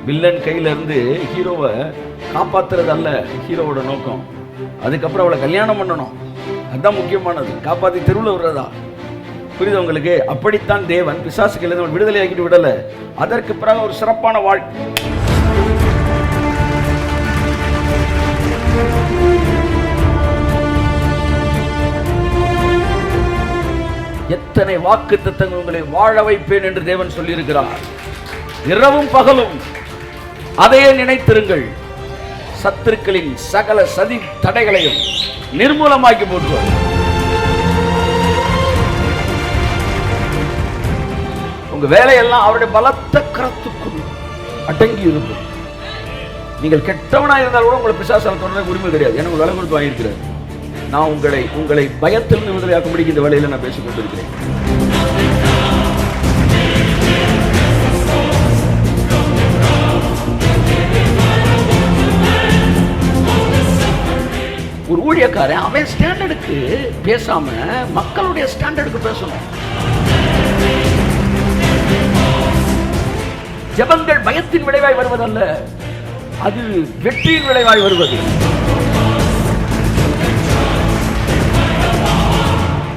Villain கையில இருந்து ஹீரோவை காப்பாத்துறது அல்ல ஹீரோவோட நோக்கம். அதுக்கப்புறம் அவளை கல்யாணம் பண்ணணும், அதுதான் முக்கியமானது. காப்பாத்தி தெருவில் விடுறதா? புரியுது உங்களுக்கு? அப்படித்தான் தேவன் பிசாசுகள் விடுதலை ஆக்கிட்டு விடல. அதற்கு பிறகு ஒரு சிறப்பான வாழ்க்கை. எத்தனை வாக்குத்தத்தங்கள் உங்களை வாழ வைப்பேன் என்று தேவன் சொல்லியிருக்கிறார். இரவும் பகலும் அதையே நினைத்திருங்கள். சத்துருக்களின் சகல சதி தடைகளையும் நிர்மூலமாக்கி போட்டுவார். உங்க வேலையெல்லாம் அவருடைய பலத்த கரத்துக்குள் அடங்கி இருக்கும். நீங்கள் கெட்டவனா இருந்தால் கூட உங்களை பிசாசால் தொடர உரிமை கிடையாது. எனக்கு விலை கொடுத்து வாங்கியிருக்கிறார். நான் உங்களை பயத்திலிருந்து விடுதலையாக்கும்படி இந்த வேலையில நான் பேசிக் கொண்டிருக்கிறேன். ஒரு ஊழியக்காரன் அவன் ஸ்டாண்டர்டுக்கு பேசாம மக்களுடைய ஸ்டாண்டர்டுக்கு பேசணும். ஜெபங்கள் பயத்தின் விளைவாய் வருவதல்ல, அது வெற்றியின் விளைவாய் வருவது.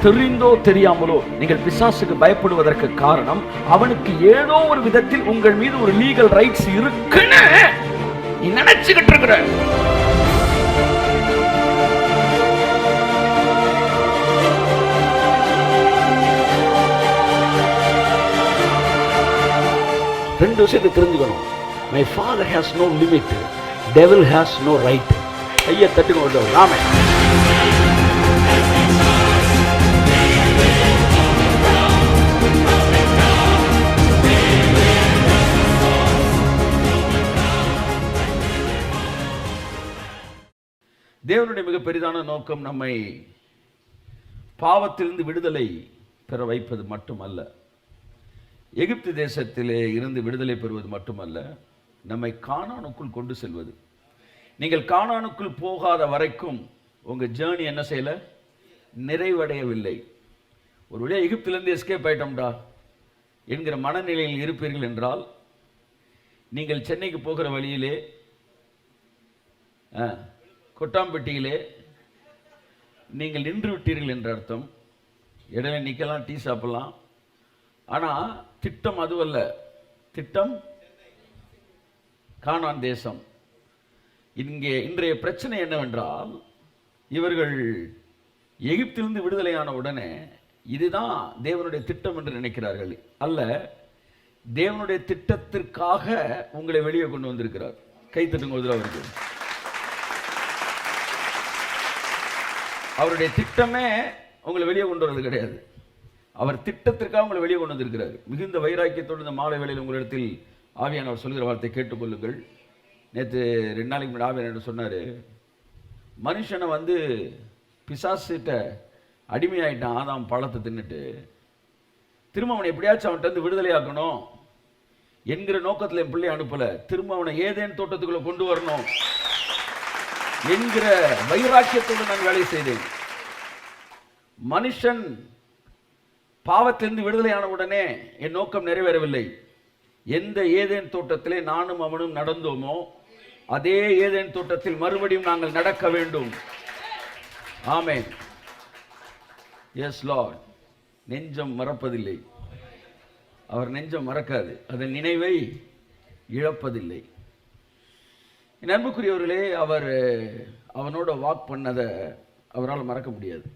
தெரிந்தோ தெரியாமலோ நீங்கள் பிசாசுக்கு பயப்படுவதற்கு காரணம், அவனுக்கு ஏதோ ஒரு விதத்தில் உங்கள் மீது ஒரு லீகல் ரைட்ஸ் இருக்குன்னு நீ நினைச்சுக்கிட்டு இருக்கிற. ரெண்டு விஷயத்தை தெரிஞ்சுக்கணும். My father has no limit, devil has no right. ஐயா தட்டுங்க ராமே. தேவனுடைய மிக பெரிதான நோக்கம் நம்மை பாவத்திலிருந்து விடுதலை பெற வைப்பது மட்டுமல்ல, எகிப்து தேசத்திலே இருந்து விடுதலை பெறுவது மட்டுமல்ல, நம்மை கானானுக்குள் கொண்டு செல்வது. நீங்கள் கானானுக்குள் போகாத வரைக்கும் உங்கள் ஜேர்னி என்ன செய்யல, நிறைவடையவில்லை. ஒரு வழியாக எகிப்திலிருந்து எஸ்கேப் ஆயிட்டோம்டா என்கிற மனநிலையில் இருப்பீர்கள் என்றால், நீங்கள் சென்னைக்கு போகிற வழியிலே கொட்டாம்பட்டியிலே நீங்கள் நின்று விட்டீர்கள் என்ற அர்த்தம். இடையில நிற்கலாம், டீ சாப்பிடலாம். ஆனால் திட்டம் அதுவல்ல. திட்டம் கானான் தேசம். இங்கே இன்றைய பிரச்சனை என்னவென்றால், இவர்கள் எகிப்திலிருந்து விடுதலையான உடனே இதுதான் தேவனுடைய திட்டம் என்று நினைக்கிறார்கள். அல்ல, தேவனுடைய திட்டத்திற்காக உங்களை வெளியே கொண்டு வந்திருக்கிறார். கைத்தட்டுங்க அவருக்கு. அவருடைய திட்டமே உங்களை வெளியே கொண்டு வரது கிடையாது. அவர் திட்டத்திற்காக உங்களை வெளியே கொண்டு வந்திருக்கிறார். மிகுந்த வைராக்கியத்தோடு இந்த மாலை வேளையில் உங்களிடத்தில் ஆவியானவர் சொல்கிற வார்த்தை கேட்டுக்கொள்ளுங்கள். நேற்று 2 நாளைக்கு முன்னாடி ஆவியானவர் சொன்னார், மனுஷனை பிசாசிட்ட அடிமையாயிட்டான் ஆதாம் பழத்தை தின்னுட்டு. திரும்ப அவனை எப்படியாச்சும் அவன்கிட்ட வந்து விடுதலையாக்கணும் என்கிற நோக்கத்தில் என் பிள்ளை அனுப்பலை. திரும்ப அவனை ஏதேன் தோட்டத்துக்குள்ள கொண்டு வரணும் என்கிற வைராக்கியத்தோடு நான் வேலை செய்தேன். மனுஷன் பாவத்திலிருந்து விடுதலையான உடனே என் நோக்கம் நிறைவேறவில்லை. எந்த ஏதேன் தோட்டத்திலே நானும் அவனும் நடந்தோமோ அதே ஏதேன் தோட்டத்தில் மறுபடியும் நாங்கள் நடக்க வேண்டும். ஆமென். Yes Lord. நெஞ்சம் மறப்பதில்லை. அவர் நெஞ்சம் மறக்காது, அதன் நினைவை இழப்பதில்லை. என் அன்புக்குரியவர்களே, அவனோட வாக் பண்ணதை அவரால் மறக்க முடியாது.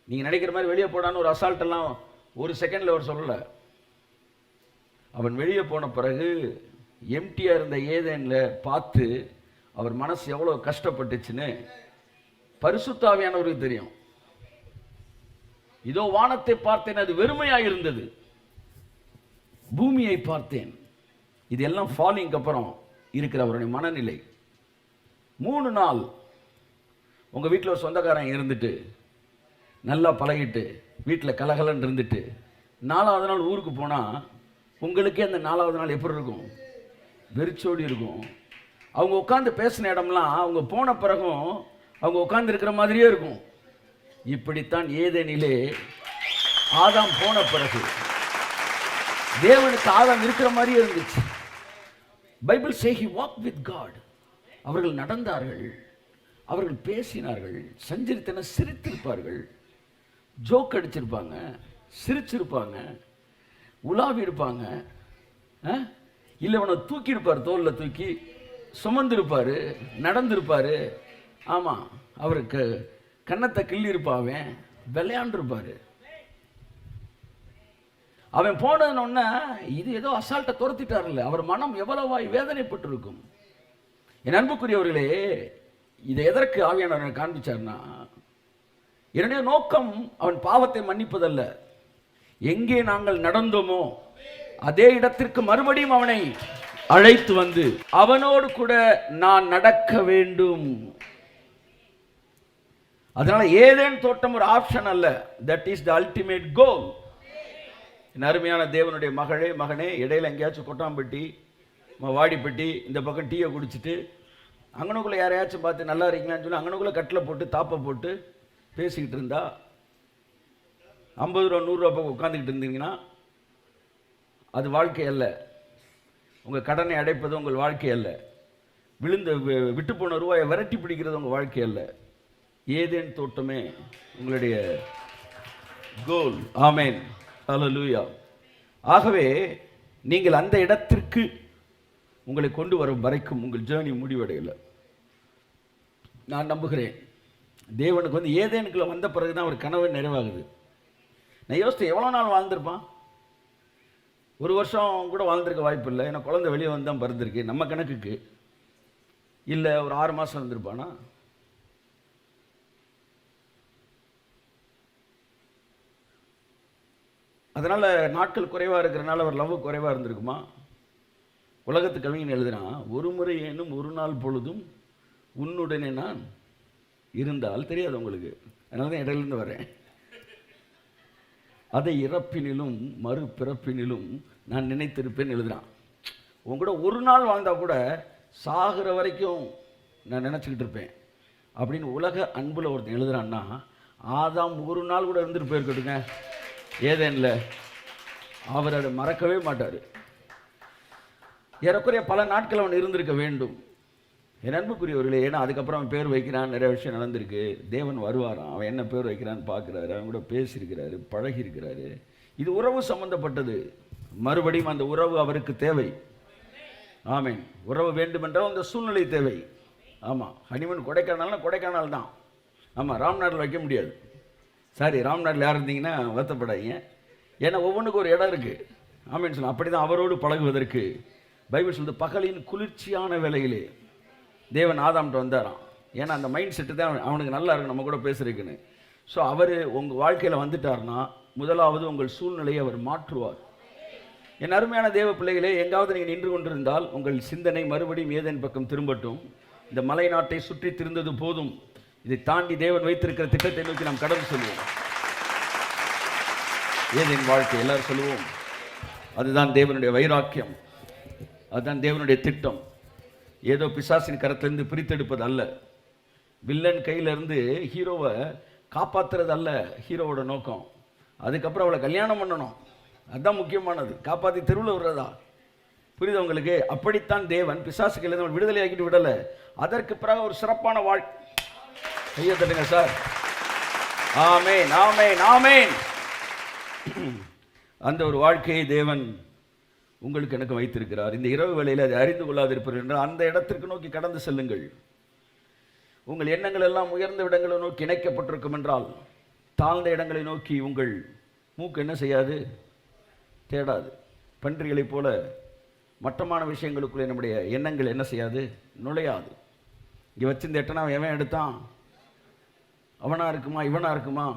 நீங்கள் நினைக்கிற மாதிரி வெளியே போடான்னு ஒரு அசால்ட்டெல்லாம் ஒரு செகண்டில் அவர் சொல்லலை. அவன் வெளியே போன பிறகு எம்டியாக இருந்த ஏதேனில் பார்த்து அவர் மனசு எவ்வளோ கஷ்டப்பட்டுச்சுன்னு பரிசுத்த ஆவியானவருக்கு தெரியும். இதோ வானத்தை பார்த்தேன், அது வெறுமையாக இருந்தது. பூமியை பார்த்தேன். இது எல்லாம் ஃபாலிங்க்கு அப்புறம் இருக்கிற அவருடைய மனநிலை. 3 நாள் உங்கள் வீட்டில் ஒரு சொந்தக்காரன் இருந்துட்டு நல்லா பழகிட்டு வீட்டில் கலகலன்னு இருந்துட்டு 4வது நாள் ஊருக்கு போனால் உங்களுக்கே அந்த 4வது நாள் எப்படி இருக்கும்? வெறிச்சோடி இருக்கும். அவங்க உட்காந்து பேசின இடம்லாம் அவங்க போன பிறகும் அவங்க உட்கார்ந்து இருக்கிற மாதிரியே இருக்கும். இப்படித்தான் ஏதேனிலே ஆதாம் போன பிறகு தேவனுக்கு ஆதாம் இருக்கிற மாதிரியே இருந்துச்சு. Bible say he walked with God. அவர்கள் நடந்தார்கள், அவர்கள் பேசினார்கள், சஞ்சரித்தன சிரித்திருப்பார்கள், ஜோக் அடிச்சிருப்பாங்க, சிரிச்சிருப்பாங்க, உலாவி இருப்பாங்க, இல்லை அவனை தூக்கி இருப்பார், தோளில் தூக்கி சுமந்திருப்பார், நடந்திருப்பார். ஆமாம், அவருக்கு கன்னத்தை கிள்ளி இருப்பாவன், விளையாண்டுருப்பார். அவன் போனதுன்னு இது ஏதோ அசால்ட்டை துரத்திட்டார்ல, அவர் மனம் எவ்வளவாய் வேதனைப்பட்டு இருக்கும். என் அன்புக்குரியவர்களே, இதை எதற்கு ஆவியானவர் காண்பிச்சார்னா, என்னுடைய நோக்கம் அவன் பாவத்தை மன்னிப்பதல்ல, எங்கே நாங்கள் நடந்தோமோ அதே இடத்திற்கு மறுபடியும் அவனை அழைத்து வந்து அவனோடு கூட நான் நடக்க வேண்டும். அதனால ஏதேன் தோட்டம் ஒரு ஆப்ஷன் அல்ல, that is the ultimate goal. அருமையான தேவனுடைய மகளே, மகனே, இடையில எங்கேயாச்சும் கொட்டாம்பட்டி வாடிப்பட்டி இந்த பக்கம் டீயை குடிச்சிட்டு அங்கனுக்குள்ளே யாரையாச்சும் பார்த்து நல்லா இருக்கீங்களான்னு சொல்லி அங்கனுக்குள்ளே கட்டில் போட்டு தாப்பை போட்டு பேசிக்கிட்டு இருந்தா, 50 ரூபா 100 ரூபா உட்காந்துக்கிட்டு இருந்தீங்கன்னா அது வாழ்க்கை அல்ல. உங்கள் கடனை அடைப்பது உங்கள் வாழ்க்கை அல்ல. விட்டு போன ரூபாயை விரட்டி பிடிக்கிறது உங்கள் வாழ்க்கை அல்ல. ஏதேன் தோட்டமே உங்களுடைய கோல். ஆமேன், ஹல்லேலூயா. ஆகவே நீங்கள் அந்த இடத்திற்கு உங்களை கொண்டு வரும் வரைக்கும் உங்கள் ஜேர்னி முடிவடையலை. நான் நம்புகிறேன் தேவனுக்கு ஏதேனுக்குள்ள வந்த பிறகுதான் ஒரு கனவு நிறைவாகுது. நான் யோசித்து எவ்வளோ நாள் வாழ்ந்திருப்பான்? 1 வருஷம் கூட வாழ்ந்திருக்க வாய்ப்பு இல்லை. ஏன்னா குழந்தை வெளியே வந்து தான் பிறந்திருக்கு நம்ம கணக்குக்கு. இல்லை ஒரு 6 மாதம் இருந்திருப்பானா? அதனால் நாட்கள் குறைவாக இருக்கிறனால அவர் லவ் குறைவாக இருந்திருக்குமா? உலகத்து கவிஞன் எழுதுறான், ஒரு முறை ஏனும் ஒரு நாள் பொழுதும் உன்னுடனே நான் இருந்தால், தெரியாது உங்களுக்கு, அதனால தான் இடையிலிருந்து வரேன், அதை இறப்பினிலும் மறுபிறப்பினிலும் நான் நினைத்திருப்பேன் எழுதுறான். உன் கூட ஒரு நாள் வாழ்ந்தா கூட சாகிற வரைக்கும் நான் நினச்சிக்கிட்டு இருப்பேன் அப்படின்னு உலக அன்புல ஒருத்தன் எழுதுறான்னா, ஆதாம் ஒரு நாள் கூட இருந்துட்டு போயிருக்கட்டுங்க ஏதேன்ல, அவர் அதை மறக்கவே மாட்டார். ஏறக்குறைய பல நாட்கள் அவன் இருந்திருக்க வேண்டும். என் அன்புக்குரியவர்களே, ஏன்னா அதுக்கப்புறம் அவன் பேர் வைக்கிறான், நிறைய விஷயம் நடந்திருக்கு. தேவன் வருவாரான், அவன் என்ன பேர் வைக்கிறான்னு பார்க்குறாரு, அவன் கூட பேசியிருக்கிறாரு, பழகியிருக்கிறாரு. இது உறவு சம்பந்தப்பட்டது. மறுபடியும் அந்த உறவு அவருக்கு தேவை. ஆமேன். உறவு வேண்டுமென்றால் அந்த சூழ்நிலை தேவை. ஆமாம், ஹனிமூன் கொடைக்கானல்னா கொடைக்கானல் தான். ஆமாம், ராம்நாட்டில் வைக்க முடியாது. சாரி, ராம்நாட்டில் யார் இருந்தீங்கன்னா வருத்தப்படாதீங்க. ஏன்னா ஒவ்வொன்றுக்கும் ஒரு இடம் இருக்குது. ஆமேன்னு சொல்லலாம். அப்படி தான் அவரோடு பழகுவதற்கு பைபிள் சொல்லுது, பகலின் குளிர்ச்சியான வேளையிலே தேவன் ஆதாம்கிட்ட வந்தாராம். ஏன்னா அந்த மைண்ட் செட்டு தான் அவனுக்கு நல்லா இருக்கு நம்ம கூட பேசுறதுக்குன்னு. ஸோ அவர் உங்கள் வாழ்க்கையில் வந்துட்டார்னா முதலாவது உங்கள் சூழ்நிலையை அவர் மாற்றுவார். என் அருமையான தேவ பிள்ளைகளே, எங்காவது நீங்கள் நின்று கொண்டிருந்தால் உங்கள் சிந்தனை மறுபடியும் ஏதேன் பக்கம் திரும்பட்டும். இந்த மலை நாட்டை சுற்றி திருந்தது போதும். இதை தாண்டி தேவன் வைத்திருக்கிற திட்டத்தை நோக்கி நாம் கடந்து சொல்லுவோம். ஏதேன் வாழ்க்கை எல்லாரும் சொல்லுவோம். அதுதான் தேவனுடைய வைராக்கியம், அதுதான் தேவனுடைய திட்டம். ஏதோ பிசாசின் கரத்திலிருந்து பிரித்தெடுப்பது அல்ல, வில்லன் கையிலிருந்து ஹீரோவை காப்பாற்றுறது அல்ல ஹீரோவோட நோக்கம். அதுக்கப்புறம் அவளை கல்யாணம் பண்ணணும், அதுதான் முக்கியமானது. காப்பாற்றி தெருவில் விடுறதா? புரியுது உங்களுக்கு? அப்படித்தான் தேவன் பிசாசு கையிலிருந்து அவன் விடுதலை ஆக்கிட்டு விடலை. அதற்கு பிறகு ஒரு சிறப்பான கையை தட்டுங்க சார். ஆமேன், ஆமேன், ஆமேன். அந்த ஒரு வாழ்க்கையை தேவன் உங்களுக்கு எனக்கு வைத்திருக்கிறார். இந்த இரவு வேளையில் அதை அறிந்து கொள்ளாதிருப்பீர்கள் என்றால் அந்த இடத்திற்கு நோக்கி கடந்து செல்லுங்கள். உங்கள் எண்ணங்கள் எல்லாம் உயர்ந்த இடங்களை நோக்கி இணைக்கப்பட்டிருக்கும் என்றால் தாழ்ந்த இடங்களை நோக்கி உங்கள் மூக்கு என்ன செய்யாது? தேடாது. பன்றிகளைப் போல மட்டமான விஷயங்களுக்குள்ளே நம்முடைய எண்ணங்கள் என்ன செய்யாது? நுழையாது. இங்கே வச்சிருந்த எட்டனா எவன் எடுத்தான், அவனா இருக்குமா இவனா இருக்குமா,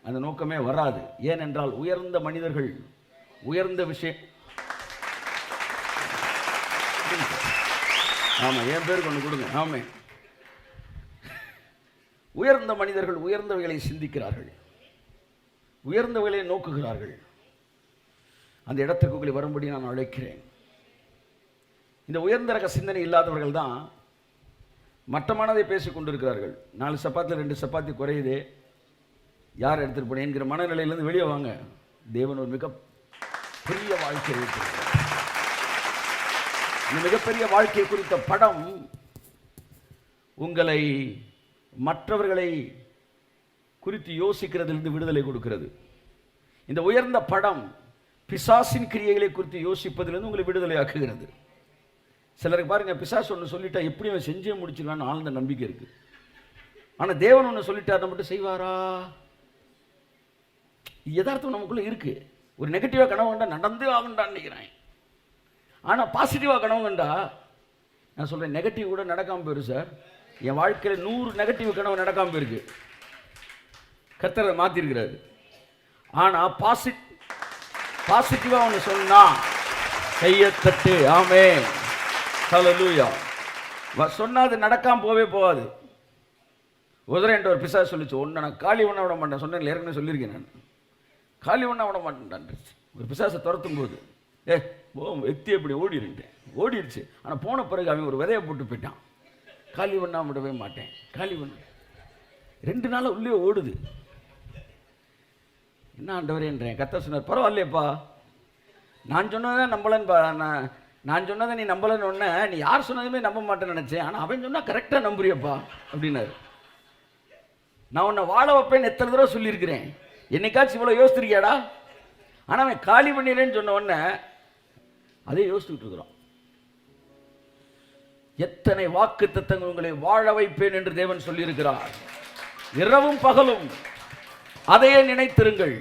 அந்த நோக்கமே வராது. ஏனென்றால் உயர்ந்த மனிதர்கள் உயர்ந்த விஷயம். ஆமாம், என் பேருக்கு ஒன்று கொடுங்க. ஆமே, உயர்ந்த மனிதர்கள் உயர்ந்தவைகளை சிந்திக்கிறார்கள், உயர்ந்தவைகளை நோக்குகிறார்கள். அந்த இடத்திற்கு உங்களை வரும்படி நான் அழைக்கிறேன். இந்த உயர்ந்த ரக சிந்தனை இல்லாதவர்கள் தான் மட்டமானதை பேசிக் கொண்டிருக்கிறார்கள். 4 சப்பாத்தில் 2 சப்பாத்தி குறையுது, யார் எடுத்துட்டு போனேன் என்கிற மனநிலையிலிருந்து வெளியே வாங்க. தேவன் ஒரு மிக பெரிய வாழ்க்கையை வைத்திருக்கிறார். இந்த மிகப்பெரிய வாழ்க்கை குறித்த படம் உங்களை மற்றவர்களை குறித்து யோசிக்கிறதிலிருந்து விடுதலை கொடுக்கிறது. இந்த உயர்ந்த படம் பிசாசின் கிரியைகளை குறித்து யோசிப்பதிலிருந்து உங்களை விடுதலை ஆக்குகிறது. சிலருக்கு பாருங்க, பிசாசு ஒன்று சொல்லிட்டா எப்படி அவன் செஞ்சே முடிச்சிருவான்னு ஆழ்ந்த நம்பிக்கை இருக்கு. ஆனால் தேவன் ஒன்று சொல்லிட்டார் மட்டும் செய்வாரா? யதார்த்தம் நமக்குள்ள இருக்கு. ஒரு நெகட்டிவாக கனவு கண்டா நடந்தே ஆகுண்டான்னு நினைக்கிறேன். ஆனால் பாசிட்டிவாக கனவு கண்டா, நான் சொல்கிறேன், நெகட்டிவ் கூட நடக்காமல் போயிரு சார். என் வாழ்க்கையில் 100 நெகட்டிவ் கனவு நடக்காமல் போயிருக்கு. கர்த்தரை மாற்றிருக்கிறாரு. ஆனால் பாசிட்டிவாக ஒன்று சொன்னா கையத்தட்டு. ஆமென், ஹல்லேலூயா. சொன்னால் அது நடக்காமல் போகாது. உதரேன்ற ஒரு பிசாசு சொல்லிச்சு, ஒன்று நான் காலி பண்ண விட மாட்டேன். சொன்னேன், ஏற்கனவே சொல்லியிருக்கேன், நான் காலி பண்ண விட மாட்டேன். ஒரு பிசாசை துரத்தும் போது வெத்தி எப்படி ஓடிடுச்சு. ஆனால் போன பிறகு அவன் ஒரு விதையை போட்டு போயிட்டான். காலி பண்ணாம விடவே மாட்டேன், காலி பண்ண 2 நாள் உள்ளே ஓடுது. என்ன ஆண்டவரேன்றேன். கர்த்தர் சொன்னார், பரவாயில்லையப்பா, நான் சொன்னதான் நம்பலன்னு நான் சொன்னதை நீ நம்பலன்னு ஒன்று, நீ யார் சொன்னதுமே நம்ப மாட்டேன்னு நினச்சேன். ஆனால் அவன் சொன்னால் கரெக்டாக நம்புறியப்பா அப்படின்னாரு. நான் உன்னை வாழ வைப்பேன்னு எத்தனை தடவை சொல்லியிருக்கிறேன், என்னைக்காச்சும் இவ்வளோ யோசிச்சிருக்கியாடா? ஆனால் அவன் காலி பண்ணிடுறேன்னு சொன்ன உடனே அதே யோசிச்சுட்டு இருக்கிறோம். எத்தனை வாக்கு தத்தங்கள் உங்களை வாழ வைப்பேன் என்று தேவன் சொல்லியிருக்கிறார். இரவும் பகலும் அதையே நினைத்திருங்கள்.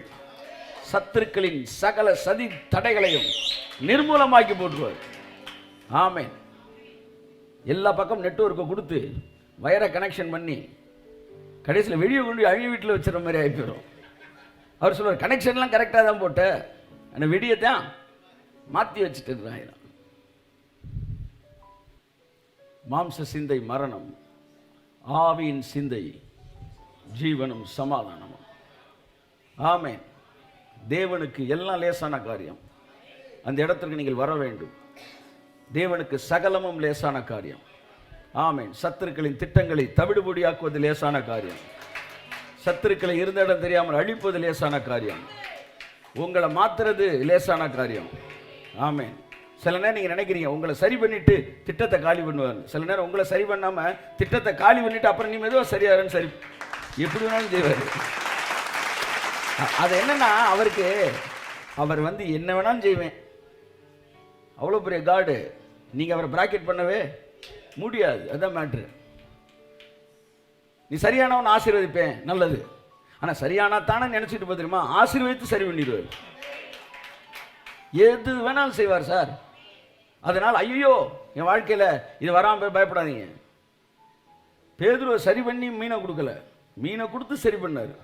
சத்துருக்களின் சகல சதி தடைகளையும் நிர்மூலமாக்கி போட்டுருவார். ஆமென். எல்லா பக்கம் நெட்வொர்க்கை கொடுத்து வயரை கனெக்ஷன் பண்ணி கடைசியில் வெளியே கொண்டு அவங்க வீட்டில் வச்சுற மாதிரி ஆகிப்போம். அவர் சொல்லுவார், கனெக்ஷன்லாம் கரெக்டாக தான் போட்ட, அந்த வெடியை தான் மாற்றி வச்சுட்டு இருக்கிறாங்க. மாம்ச சிந்தை மரணம், ஆவியின் சிந்தை ஜீவனும் சமாதானமும். ஆமென். தேவனுக்கு எல்லாம் லேசான காரியம். அந்த இடத்திற்கு நீங்கள் வர வேண்டும். தேவனுக்கு சகலமும் லேசான காரியம். ஆமென். சத்துருக்களின் திட்டங்களை தவிடுபொடியாக்குவது லேசான காரியம். சத்துருக்களை இருந்த இடம் தெரியாமல் அழிப்பது லேசான காரியம். உங்களை மாத்துறது லேசான காரியம். ஆமென். சில நேரம் நீங்க நினைக்கிறீங்க உங்களை சரி பண்ணிட்டு திட்டத்தை காலி பண்ணுவார். சில நேரம் உங்களை சரி பண்ணாம திட்டத்தை காலி பண்ணிட்டு அப்புறம் நீ மெதுவாக சரியாருன்னு சரி எப்படி வேணாலும் செய்வார். அது என்னன்னா, அவர் என்ன வேணாலும் செய்வேன், அவ்வளோ பெரிய காடு. நீங்க அவரை பிராக்கெட் பண்ணவே முடியாது. அதுதான் மேட்ரு. நீ சரியானவன் ஆசீர்வதிப்பேன், நல்லது. ஆனால் சரியானா தானே நினைச்சிட்டு பார்த்துருமா, ஆசீர்வதித்து சரி பண்ணிடுவார். எது வேணாலும் செய்வார் சார். அதனால் ஐயோ என் வாழ்க்கையில் இது வராமல் பயப்படாதீங்க. பேதுருவை சரி பண்ணி மீனை கொடுக்கல, மீனை கொடுத்து சரி பண்ணார்.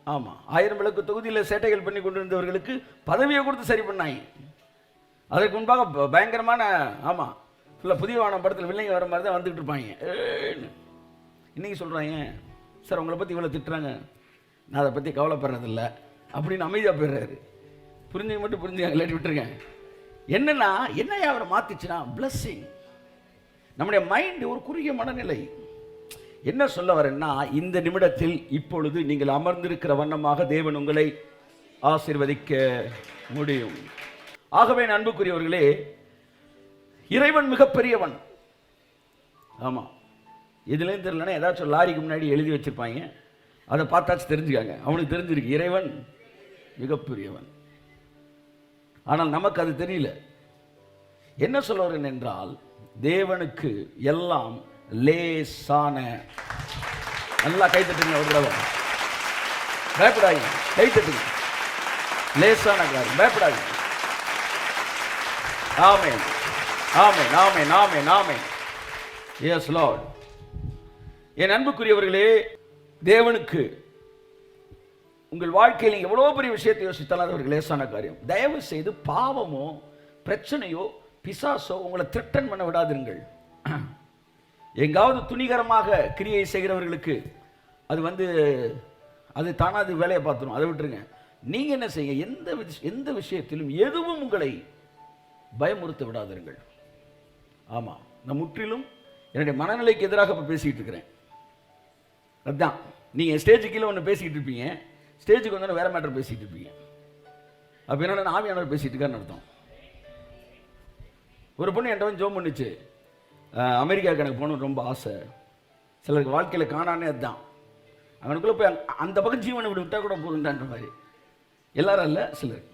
ஆமாம், 1000 விளக்கு தொகுதியில் சேட்டைகள் பண்ணி கொண்டு இருந்தவர்களுக்கு பதவியை கொடுத்து சரி பண்ணாங்க. அதற்கு முன்பாக பயங்கரமான, ஆமாம், ஃபுல்லாக புதிய வானம் படத்தில் வில்லைங்க வர மாதிரி தான் வந்துக்கிட்டு இருப்பாங்க. இன்னைக்கு சொல்கிறாங்க, சார் உங்களை பற்றி இவ்வளோ திட்டுறாங்க, நான் அதை பற்றி கவலைப்படுறதில்ல அப்படின்னு அமைதியாக போயிடுறாரு. புரிஞ்சுங்க மட்டும் புரிஞ்சுங்க, இல்லாட்டி விட்டுருங்க. என்னன்னா என்னையா அவரை மாத்திச்சுன்னா பிளஸ்ஸிங். நம்முடைய மைண்ட் ஒரு குறுகிய மனநிலை. என்ன சொல்ல வரேன்னா, இந்த நிமிடத்தில் இப்பொழுது நீங்கள் அமர்ந்திருக்கிற வண்ணமாக தேவன் உங்களை ஆசீர்வதிக்க முடியும். ஆகவே அன்புக்குரியவர்களே, இறைவன் மிகப்பெரியவன். ஆமா, இதுலேயும் தெரியலன்னா ஏதாச்சும் லாரிக்கு முன்னாடி எழுதி வச்சிருப்பாங்க, அதை பார்த்தாச்சு தெரிஞ்சுக்காங்க. அவனுக்கு தெரிஞ்சிருக்கு இறைவன் மிகப்பெரியவன். ஆனால் நமக்கு அது தெரியல. என்ன சொல்ல வரேன் என்றால், தேவனுக்கு எல்லாம் லேசான. நல்லா கைத்தட்டுங்க ஒரு தடவை, பயப்படாதீங்க, கைத்தட்டுங்க. லேசான காரியம், பயப்படாதீங்க. ஆமென், ஆமென், ஆமென், ஆமென், ஆமென். Yes Lord. என் அன்புக்குரியவர்களே, தேவனுக்கு உங்கள் வாழ்க்கையில் எவ்வளோ பெரிய விஷயத்தை யோசித்தாலும் அது ஒரு லேசான காரியம். தயவு செய்து பாவமோ பிரச்சனையோ பிசாசோ உங்களை த்ரெட்டன் பண்ண விடாதிருங்கள். எங்காவது துணிகரமாக கிரியை செய்கிறவர்களுக்கு அது தானா அது வேலையை பார்த்துரும், அதை விட்டுருங்க. நீங்க என்ன செய்யுங்க, எந்த விஷயத்திலும் எதுவும் உங்களை பயமுறுத்த விடாதிருங்கள். ஆமா, நான் முற்றிலும் என்னுடைய மனநிலைக்கு எதிராக இப்போ பேசிக்கிட்டு இருக்கிறேன். அதுதான், நீங்க ஸ்டேஜ் கீழே ஒன்று பேசிக்கிட்டு இருப்பீங்க, ஸ்டேஜுக்கு வந்து வேற மேட்டர் பேசிட்டு இருப்பீங்க. அப்ப என்ன, ஆவியானவர் பேசிட்டு இருக்காருன்னு அர்த்தம். ஒரு பொண்ணு என்கிட்ட வந்து ஜோம் பண்ணிச்சு, அமெரிக்காவுக்கு எனக்கு போகணும்னு ரொம்ப ஆசை. சிலருக்கு வாழ்க்கையில் காணானே அதுதான். அவனுக்குள்ளே போய் அந்த பக்கம் ஜீவனை விட்டு விட்டால் கூட போதுண்டான்ற மாதிரி. எல்லாரும் இல்லை, சிலர்.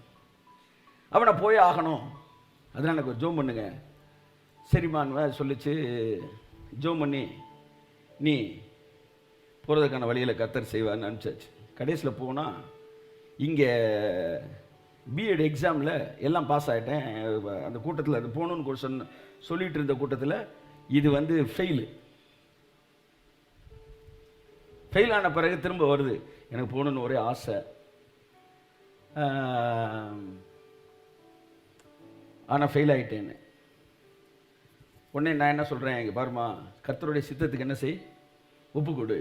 அவனை போய் ஆகணும், அதனால் எனக்கு ஒரு ஜோம் பண்ணுங்க. சரிம்மான்னு சொல்லிச்சு. ஜோம் பண்ணி நீ போகிறதுக்கான வழியில் கர்த்தர் செய்வான்னு அனுப்பிச்சாச்சு. கடைசியில் போனால் இங்கே பிஎட் எக்ஸாமில் எல்லாம் பாஸ் ஆகிட்டேன். அந்த கூட்டத்தில் அது போகணுன்னு சொல்லிட்டு இருந்த கூட்டத்தில் இது வந்து ஃபெயில் ஆன பிறகு திரும்ப வருது, எனக்கு போகணுன்னு ஒரே ஆசை. ஆனால் ஃபெயில் ஆகிட்டேன்னு. உடனே நான் என்ன சொல்கிறேன், இங்கே பாருமா, கர்த்தருடைய சித்தத்துக்கு என்ன செய், ஒப்பு கொடு.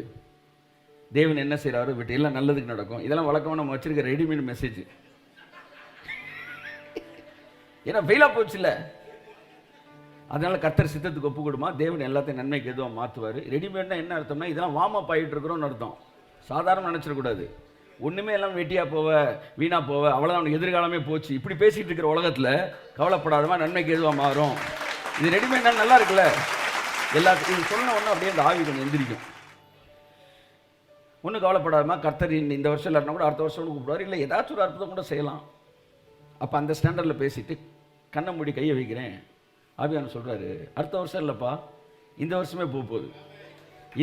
தேவன் என்ன செய்கிறாரோ விட்டு எல்லாம் நல்லதுக்கு நடக்கும். இதெல்லாம் வழக்கமாக நம்ம வச்சிருக்க ரெடிமேட் மெசேஜ். ஏன்னா ஃபெயிலாக போச்சு இல்லை, அதனால கர்த்தர் சித்தத்துக்கு ஒப்பு கொடுமா, தேவன் எல்லாத்தையும் நன்மைக்கு எதுவும் மாற்றுவார். ரெடிமேட்னா என்ன அர்த்தம்னா, இதெல்லாம் வார்ம் அப் ஆகிட்டு இருக்கிறோன்னு அர்த்தம். சாதாரண நினச்சிடக்கூடாது. ஒன்றுமே எல்லாம் வெட்டியாக போவ, வீணாக போவ, அவ்வளோதான் அவனுக்கு எதிர்காலமே போச்சு, இப்படி பேசிகிட்டு இருக்கிற உலகத்தில் கவலைப்படாதமா, நன்மைக்கு எதுவாக மாறும். இது ரெடிமேட்னா நல்லா இருக்குல்ல, எல்லாத்துக்கும் இது சொன்ன உடனே அப்படியே அந்த ஆவி கொஞ்சம் எந்திரிக்கும். ஒன்றும் கவலைப்படாதமா, கர்த்தர் இந்த வருஷம் இல்லாட்டினா கூட அடுத்த வருஷம் கூப்பிடுவார், இல்லை ஏதாச்சும் ஒரு அற்புதம் கூட செய்யலாம். அப்போ அந்த ஸ்டாண்டர்டில் பேசிட்டு கண்ணை மூடி கையை வைக்கிறேன். ஆவியானவர் சொல்கிறாரு, அடுத்த வருஷம் இல்லைப்பா, இந்த வருஷமே போகுது.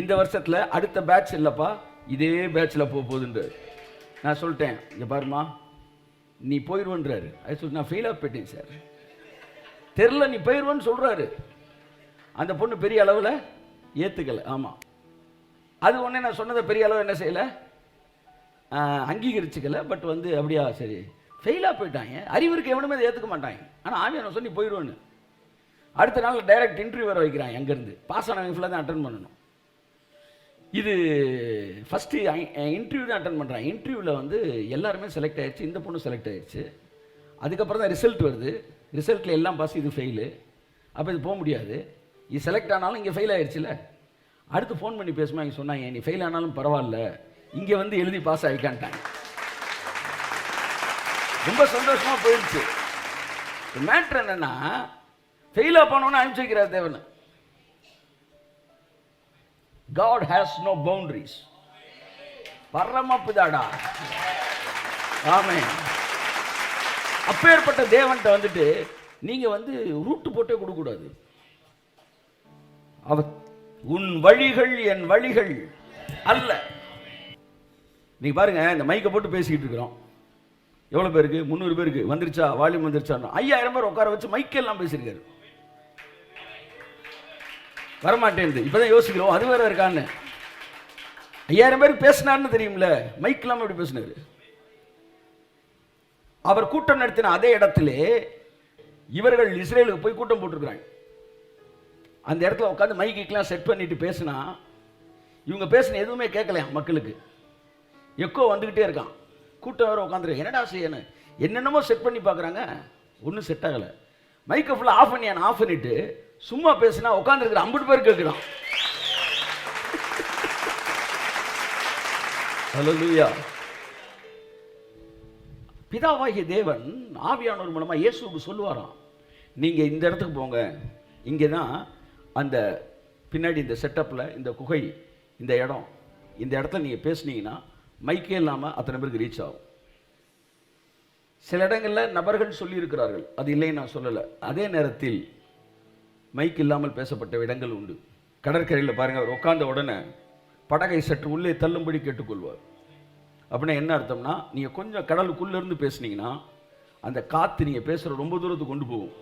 இந்த வருஷத்தில் அடுத்த பேட்ச் இல்லைப்பா, இதே பேட்சில் போகுதுன்ற. நான் சொல்லிட்டேன், இங்கே பாருமா, நீ போயிடுவன்றாரு. அது சொல்லி நான் ஃபெயிலாக போயிட்டேன் சார், தெரில, நீ போயிடுவேன்னு சொல்கிறாரு. அந்த பொண்ணு பெரிய அளவில் ஏற்றுக்கலை. ஆமாம், அது ஒன்றே நான் சொன்னதை பெரிய அளவு என்ன செய்யலை, அங்கீகரிச்சுக்கலை. பட் வந்து அப்படியா, சரி ஃபெயிலாக போயிட்டாங்க, அறிவுக்கு எவனுமே அதை ஏற்றுக்க மாட்டாங்க. ஆனால் ஆவியானவர் சொல்லி போயிடுவேன்னு. அடுத்த நாள் டைரக்ட் இன்டர்வியூ வர வைக்கிறாங்க. அங்கேருந்து பாஸ் ஆனவங்க ஃபுல்லாக தான் அட்டன் பண்ணணும். இது ஃபஸ்ட்டு இன்டர்வியூ தான் அட்டன் பண்ணுறாங்க. இன்டர்வியூவில் வந்து எல்லாருமே செலக்ட் ஆகிடுச்சு, இந்த பொண்ணு செலக்ட் ஆகிடுச்சு. அதுக்கப்புறம் தான் ரிசல்ட் வருது. ரிசல்ட்டில் எல்லாம் பாஸ், இது ஃபெயிலு. அப்போ இது போக முடியாது. இது செலக்ட் ஆனாலும் இங்கே ஃபெயில் ஆகிடுச்சுல. அடுத்து ஃபோன் பண்ணி பேசுமா, இங்கே சொன்னாங்க, நீ ஃபெயில் ஆனாலும் பரவாயில்ல, இங்கே வந்து எழுதி பாஸ் ஆகிக்கான்ட்டாங்க. ரொம்ப சந்தோஷமாக போயிடுச்சு. மேட்ரு என்னென்னா, ஃபெயிலாக போனோன்னு அனுப்பிச்சு வைக்கிறார் தேவன். God has no boundaries. பரமபிதாடா. ஆமென். அப்பேற்பட்ட தேவன்கிட்ட வந்துட்டு நீங்க வந்து ரூட்டு போட்டே கொடுக்கக்கூடாது. அவர் உன் வழிகள் என் வழிகள் அல்ல. நீங்க பாருங்க, இந்த மைக்கை போட்டு பேசிக்கிட்டு இருக்கிறோம். எவ்வளவு பேருக்கு? 300 பேருக்கு வந்துருச்சா, வால்யூம் வந்துருச்சா? 5000 பேர் உட்கார வச்சு மைக்கெல்லாம் பேசியிருக்காரு. வரமாட்டேன், இப்பதான் யோசிக்கிறோம், அது வேற இருக்கான்னு. 5000 பேருக்கு பேசினார்னு தெரியும்ல, மைக் இல்லாம எப்படி பேசினாரு? அவர் கூட்டம் நடத்தின அதே இடத்திலே இவர்கள் இஸ்ரேலுக்கு போய் கூட்டம் போட்டிருக்கிறாங்க. அந்த இடத்துல உட்காந்து மைக்கெல்லாம் செட் பண்ணிட்டு பேசினா, இவங்க பேசின எதுவுமே கேட்கலையா மக்களுக்கு. எக்கோ வந்துகிட்டே இருக்கான். கூட்டம் வேற உட்காந்துருக்கு. என்னடா செய்யணும், என்னென்னமோ செட் பண்ணி பார்க்குறாங்க, ஒன்றும் செட் ஆகலை. மைக்கை ஃபுல்லாக ஆஃப் பண்ணிட்டு சும்மா பேசினா உட்காந்துருக்கிற 50 பேர் கேட்குறான். ஹல்லேலூயா. பிதாவாகிய தேவன் ஆவியானவர் மூலமா இயேசுவுக்கு சொல்லுவாராம், நீங்க இந்த இடத்துக்கு போங்க, இங்கே தான் அந்த பின்னாடி இந்த செட்டப்பில் இந்த குகை, இந்த இடம், இந்த இடத்துல நீங்கள் பேசுனீங்கன்னா மைக்கே இல்லாமல் அத்தனை பேருக்கு ரீச் ஆகும். சில இடங்களில் நபர்கள் சொல்லியிருக்கிறார்கள், அது இல்லைன்னு நான் சொல்லலை. அதே நேரத்தில் மைக் இல்லாமல் பேசப்பட்ட இடங்கள் உண்டு. கடற்கரையில் பாருங்கள், அவர் உட்கார்ந்த உடனே படகை சற்று உள்ளே தள்ளும்படி கேட்டுக்கொள்வார். அப்படின்னா என்ன அர்த்தம்னா, நீங்கள் கொஞ்சம் கடலுக்குள்ளேருந்து பேசுனீங்கன்னா அந்த காற்று நீங்கள் பேசுகிற ரொம்ப தூரத்துக்கு கொண்டு போகும்.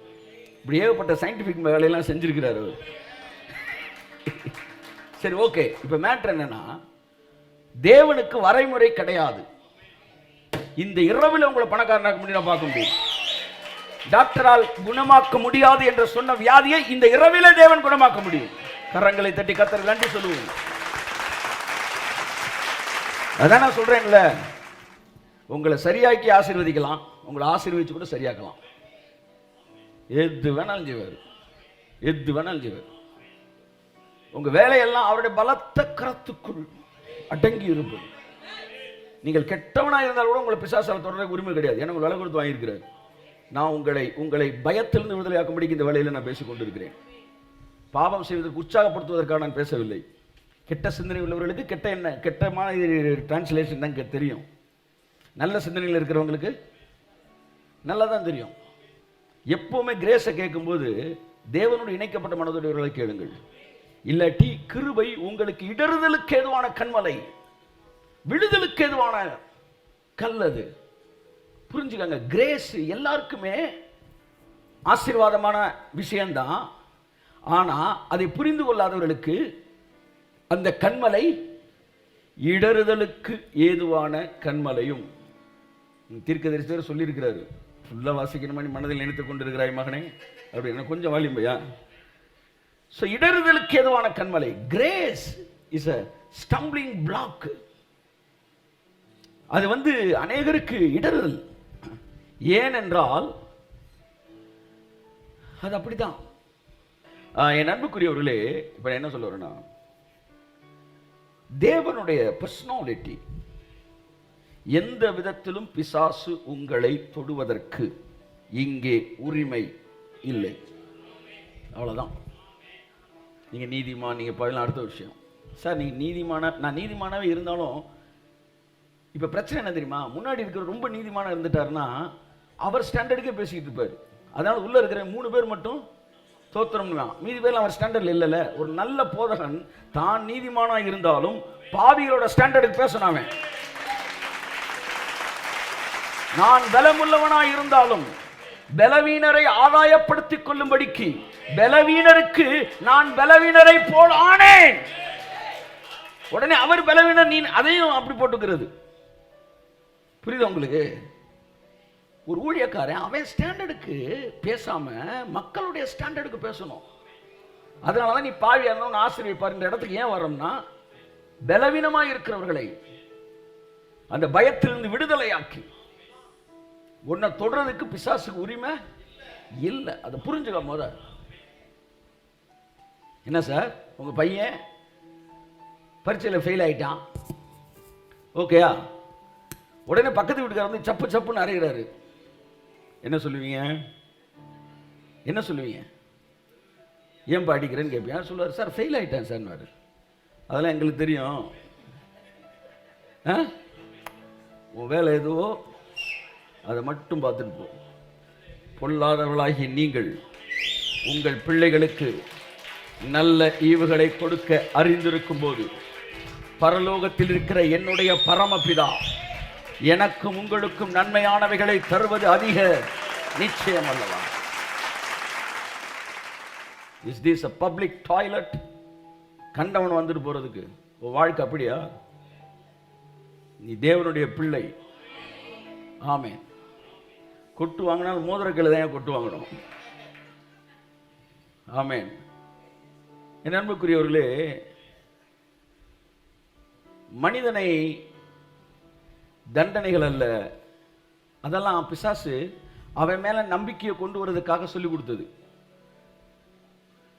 இப்படி ஏகப்பட்ட சயின்டிஃபிக் வேலையெல்லாம் செஞ்சுருக்கிறார் அவர். சரி, ஓகே. இப்போ மேட்ரு என்னன்னா, தேவனுக்கு வரைமுறை கிடையாது. இந்த இரவில் உங்களை பணக்காரனாக்க முடியும் பார்க்க முடியும். டாக்டரால் குணமாக்க முடியாது என்று சொன்ன வியாதியை இந்த இரவிலே தேவன் குணமாக்க முடியும். கரங்களை தட்டி கர்த்தருக்கு நன்றி சொல்லுவோம். அதான் நான் சொல்றேன்ல, உங்களை சரியாக்கி ஆசீர்வதிக்கலாம், உங்களை ஆசீர்வதிச்சு கூட சரியாக்கலாம். எது வேணாலும் செய்வார், எது வேணாலும் செய்வார். உங்க வேலையெல்லாம் அவருடைய பலத்த கரத்துக்குள் அடங்கி இருப்பது. நீங்கள் கெட்டவனா இருந்தால் கூட உங்களை பிசாசால் தொடர உரிமை கிடையாது. ஏன்னா உங்களை விலை கொடுத்து வாங்கியிருக்கிறார். நான் உங்களை பயத்திலிருந்து விடுதலையாக்கும்படிக்கு இந்த வேளையில் நான் பேசிக் கொண்டிருக்கிறேன். பாவம் செய்வதற்கு உற்சாகப்படுத்துவதற்காக நான் பேசவில்லை. கெட்ட சிந்தனை உள்ளவர்களுக்கு கெட்டமான டிரான்ஸ்லேஷன் தான் தெரியும். நல்ல சிந்தனையில் இருக்கிறவங்களுக்கு நல்லா தான் தெரியும். எப்பவுமே கிரேஸை கேட்கும்போது தேவனோடு இணைக்கப்பட்ட மனதுடையவர்களை கேளுங்கள். இல்லாட்டி கிருபை உங்களுக்கு இடறுதலுக்கு ஏதுவான கண்மலை, விடுதலுக்கு ஏதுவான கல்லது. புரிஞ்சுக்கங்க, கிரேஸ் எல்லாருக்குமே ஆசீர்வாதமான விஷயம்தான். ஆனா அதை புரிந்து கொள்ளாதவர்களுக்கு அந்த கண்மலை இடறுதலுக்கு ஏதுவான கண்மலையும். தீர்க்கதரிசியர் சொல்லியிருக்கிறாரு, ஃபுல்லா வாசிக்கணுமா நீ மனதில் நினைத்துக் கொண்டிருக்கிறாய் மகனே அப்படின்னு. கொஞ்சம் வாலிம்பையா. ஸோ இடறுதலுக்கு ஏதுவான கண்மலை. Grace is a stumbling block. அது அநேகருக்கு இடறுதல். ஏனென்றால் அது அப்படித்தான். என் அன்புக்குரியவர்களே, இப்ப என்ன சொல்ல வரேன்னா, தேவனுடைய பர்சனாலிட்டி எந்த விதத்திலும் பிசாசு உங்களை தொடுவதற்கு இங்கே உரிமை இல்லை. அவ்வளவுதான். நீங்க நீதிமான், நீங்க பழம் அடுத்த விஷயம். சார் நீங்க நான் நீதிமானாவே இருந்தாலும் இப்ப பிரச்சனை என்ன தெரியுமா, முன்னாடி இருக்கிற ரொம்ப நீதிமான இருந்துட்டாருன்னா அவர் ஸ்டாண்டர்டுக்கே பேசிக்கிட்டு இருப்பாரு. அதனால உள்ள இருக்கிற 3 பேர் மட்டும் தோத்திரம், மீதி பேர் அவர் ஸ்டாண்டர்ட்ல இல்லைல்ல. ஒரு நல்ல போதகன் தான் நீதிமானா இருந்தாலும் பாவிகளோட ஸ்டாண்டர்டுக்கு பேசணும். நான் பலமுள்ளவனா இருந்தாலும் பலவீனரை ஆதாயப்படுத்திக் கொள்ளும்படிக்கு பலவீனருக்கு நான் பலவீனரை போல் ஆனேன். உடனே அவர் பலவீனர், நீ அதையும் அப்படி போட்டுக்கிறது. புரியுது உங்களுக்கு? ஒரு ஊழியக்காரன் அவன் ஸ்டாண்டர்டுக்கு பேசாம மக்களுடைய ஸ்டாண்டர்டுக்கு பேசணும். அதனாலதான் நீ பாவியா இருந்தவன் ஆசிரியப்பார் இந்த இடத்துக்கு ஏன் வரோம்னா, பலவீனமாக இருக்கிறவர்களை அந்த பயத்திலிருந்து விடுதலையாக்கி உன்னை தொடர்றதுக்கு பிசாசுக்கு உரிமை இல்லை. அதை புரிஞ்சுக்க. போத என்ன சார், உங்க பையன் பரீட்சையில் ஃபெயில் ஆயிட்டான், ஓகேயா? உடனே பக்கத்து வீட்டுக்காரர் சப்பு சப்புன்னு அறைகிறாரு. என்ன சொல்லுவீங்க? என்ன சொல்லுவீங்க? ஏன் படிக்கிறேன்னு கேட்பீங்க. சொல்லுவார், சார் ஃபெயில் ஆயிட்டேன் சார். அதெல்லாம் எங்களுக்கு தெரியும். உன் வேலை எதுவோ அதை மட்டும் பார்த்துட்டு போ. பொல்லாதவர்களாகிய நீங்கள் உங்கள் பிள்ளைகளுக்கு நல்ல ஈவுகளை கொடுக்க அறிந்திருக்கும் போது பரலோகத்தில் இருக்கிற என்னுடைய பரமபிதா எனக்கும் உங்களுக்கும் நன்மையானவைகளை தருவது அதிக நிச்சயம் அல்லவா? Is this a public toilet? கண்டவன் வந்துட்டு போறதுக்கு வாழ்க்கை அப்படியா? நீ தேவனுடைய பிள்ளை. ஆமென். கொட்டு வாங்கினால் மோதிரக்கையில் தான் கொட்டு வாங்கணும். ஆமென். என் அன்புக்குரியவர்களே, மனிதனை தண்டனைகள் அல்ல, அதெல்லாம் பிசாசு அவன் மேல நம்பிக்கையை கொண்டு வருவதற்காக சொல்லிக் கொடுத்தது.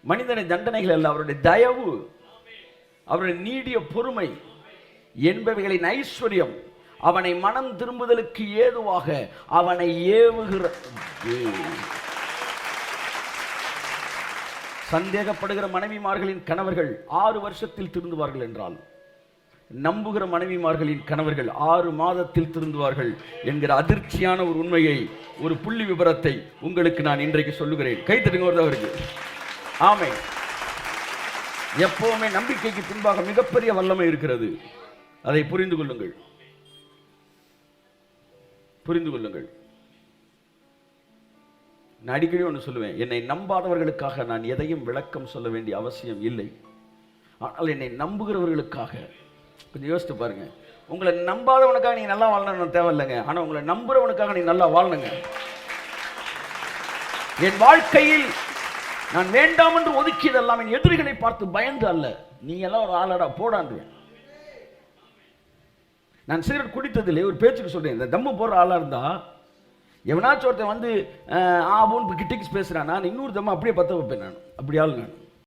மனிதனை தண்டனைகள் அல்ல, அவருடைய தயவு, அவருடைய நீடிய பொறுமை என்பவைகளின் ஐஸ்வர்யம் அவனை மனம் திரும்புதலுக்கு ஏதுவாக அவனை ஏவுகிறது. சந்தேகப்படுகிற மனைவிமார்களின் கணவர்கள் 6 வருஷத்தில் திருந்துவார்கள் என்றால், நம்புகிற மனைவிமார்களின் கணவர்கள் 6 மாதத்தில் திருந்துவார்கள் என்கிற அதிர்ச்சியான ஒரு உண்மையை, ஒரு புள்ளி விபரத்தை உங்களுக்கு நான் இன்றைக்கு சொல்லுகிறேன். கைத்தட்டுங்க ஒருத்தவருக்கு. ஆமென். எப்பவுமே நம்பிக்கைக்கு பின்பாக மிகப்பெரிய வல்லமை இருக்கிறது. அதை புரிந்து கொள்ளுங்கள், புரிந்து கொள்ளுங்கள். நான் அடிக்கடி ஒன்று சொல்லுவேன், என்னை நம்பாதவர்களுக்காக நான் எதையும் விளக்கம் சொல்ல வேண்டிய அவசியம் இல்லை. ஆனால் என்னை நம்புகிறவர்களுக்காக கொஞ்சம் யோசித்து பாருங்க. உங்களை நம்பாதவனுக்காக நீங்க நல்லா வாழணும் தேவையில்லைங்க, ஆனா உங்களை நம்புறவனுக்காக நீ நல்லா வாழணுங்க. என் வாழ்க்கையில் நான் வேண்டாம் என்று ஒதுக்கியதெல்லாம் என் எதிரிகளை பார்த்து பயந்து அல்ல, நீங்க எல்லாம் ஒரு ஆளடா போடான்னு. நான் சிகரெட் குடித்ததில்லை, ஒரு பேச்சுக்கு சொல்றேன். இந்த தம்மு போடுற ஆளா இருந்தா எவனாச்சும் ஒருத்தன் ஆபூன்னு கிட்டிக்ஸ் பேசுறான், நான் இன்னொரு தம்மு அப்படியே பத்த வைப்பேன். நான் அப்படி ஆள் நான்.